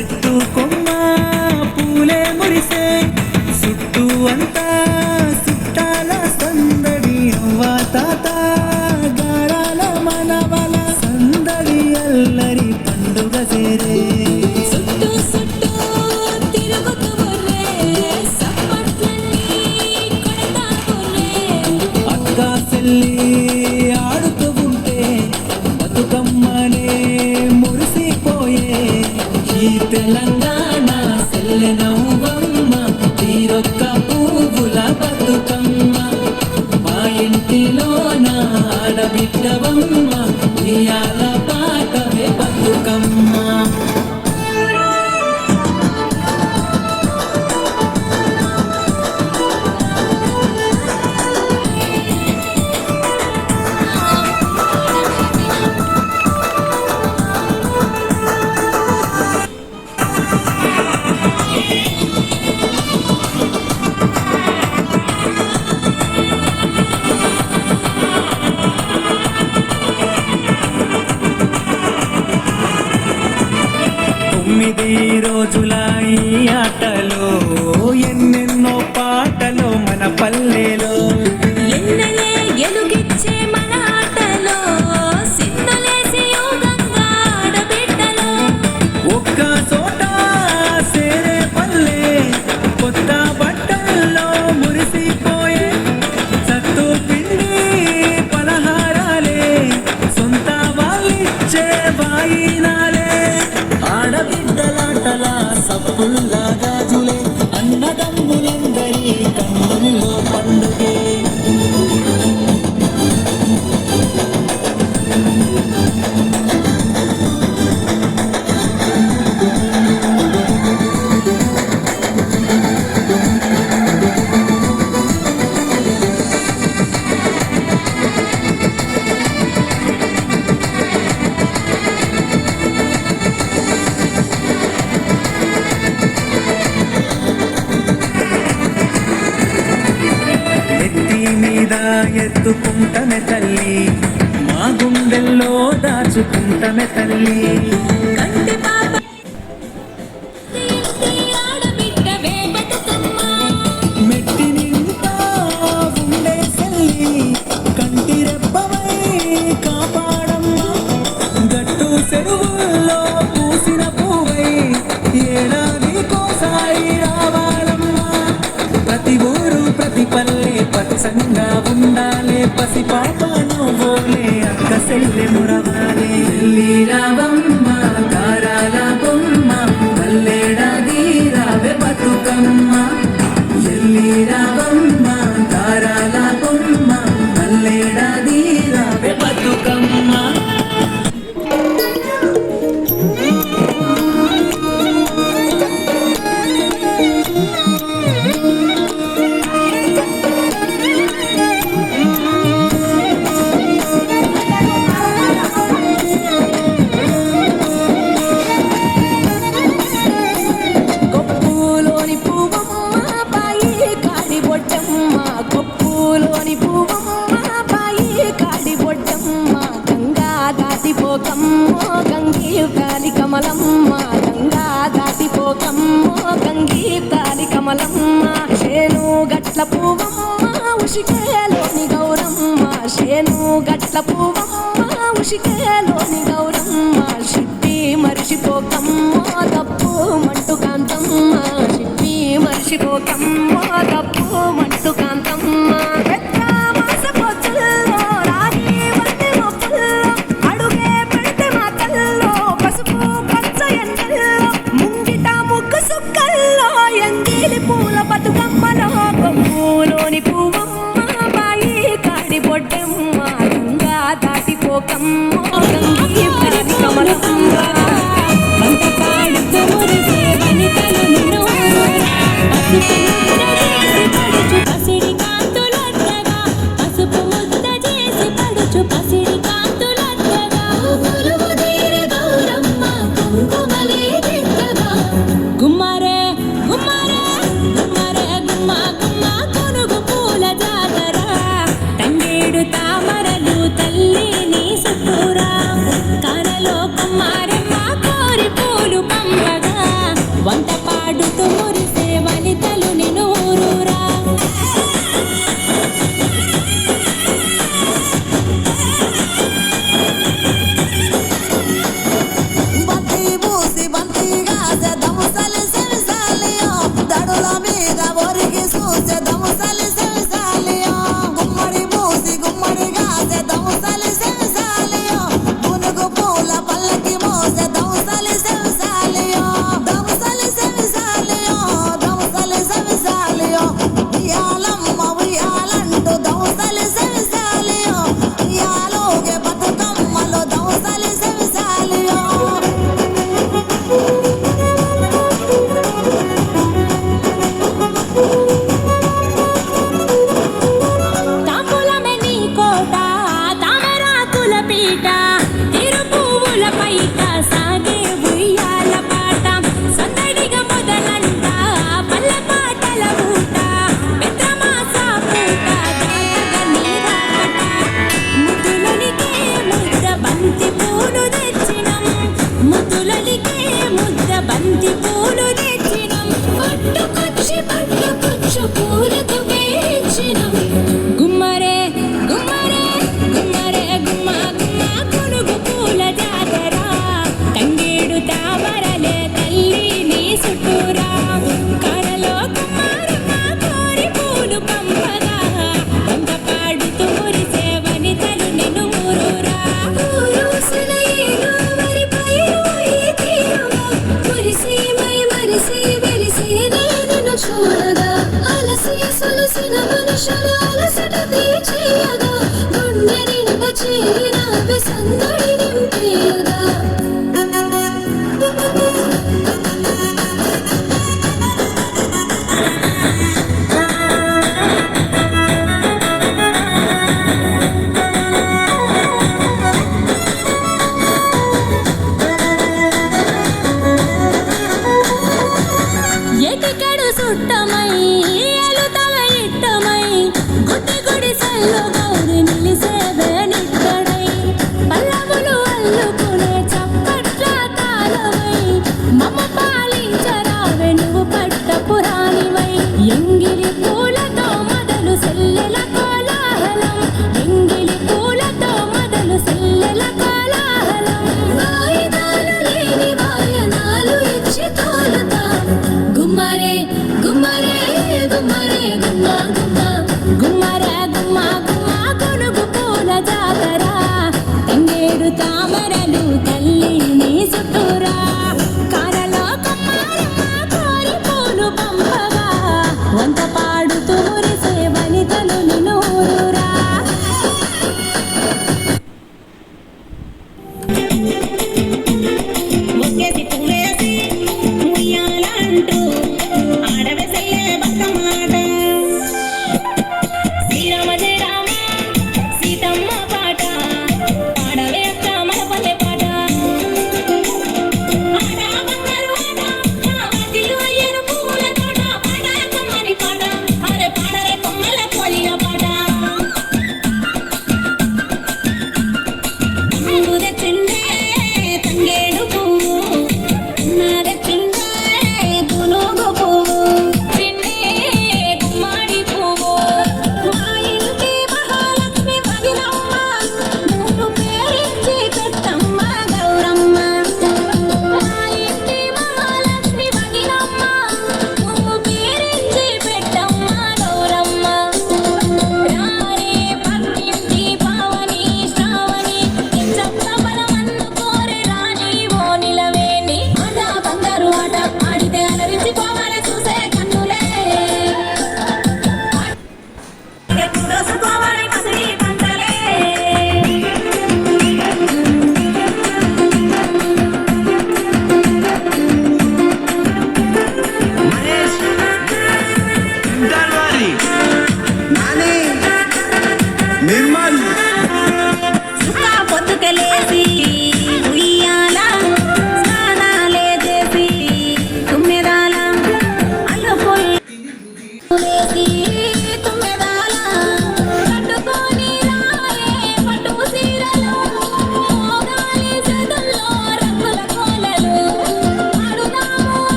చెట్టు కొమ్మ పూలే మురిసే చుట్టూ అంతా చుట్టాల సందడి అవ్వ తాత గారాల మనవల సందడి అల్లరి పండుగ చేరే అక్క చెల్లి ఆడుతూ ఉంటే బతుకమ్మనే మురిసిపోయే ఈ తెలంగాణ సెల్లెనవ్వమ్మ తీరొక్క పువ్వుల బతుకమ్మ మా ఇంటిలోన ఆడబిడ్డవమ్మ ఇయాల పాటవే బతుకమ్మ. రోజుల ఈ ఆటలో ఎన్నెన్నో పాటలు మన పల్లెలో ఎలుగిచ్చే మన ఆటలో సింధులేసి యోగంగా ఆడబిడ్డలో ఒక్క చోట సేరే పల్లె కొత్త బట్టల్లో మురిసిపోయే సత్తు పిండి పలహారాలే సొంత వాళ్ళిచ్చే వాయినాలే ఆడబిడ్డలాటల సప్పుల్లా గాజులే అన్నదమ్ములందరి కన్నుల్లో పండుగే ఎత్తుకుంటమే తల్లి మా గుండెల్లో దాచుకుంటమే తల్లి కంటి పాప ఆడబిడ్డవే బతుకమ్మ మెట్టి నిండా ఉండే తల్లి కంటి రెప్పవై కాపాడమ్మ గట్టు చెరువుల్లో పూసిన పువ్వై ఏడాదికోసారి రావాలమ్మ ప్రతి ఊరు ప్రతి పల్లె పచ్చంగా ఉండాలే పసి పాప నువ్వులే అక్క సెల్లె మురవాలే రావమ్మ కారాల బొమ్మ పల్లెడాది రావే బతుకమ్మ ఎల్లి రావమ్మ కారాల బొమ్మ పల్లెడాది రావే బతుకమ్మ. గంగీతాలి కమలమ్మ గంగా దాటిపోకమ్మ గంగీతాలి కమలమ్మ శేను గట్ల పువ్వమ్మ ఉషికేలోని గౌరమ్మ శేను గట్ల పువ్వమ్మ ఉషికేలోని గౌరమ్మ సిప్పి మరిచిపోకమ్మ తప్పు మంటు కాంతమ్మ సిప్పి మరిచిపోకమ్మ తప్పు మంటు కాంతమ్మ బతుకమ్మలో కొమ్ములోని పువ్వమ్మ బాయి కాడి బొడ్డమ్మ గంగా దాటిపోకమ్మ గంగి పరది కమలమ్మ మంట పాడుతూ మురిసే వనితలు నిన్ను మన మనుషుల అలసట తీర్చేయగా గుండె నిండా చేరిన సందడిని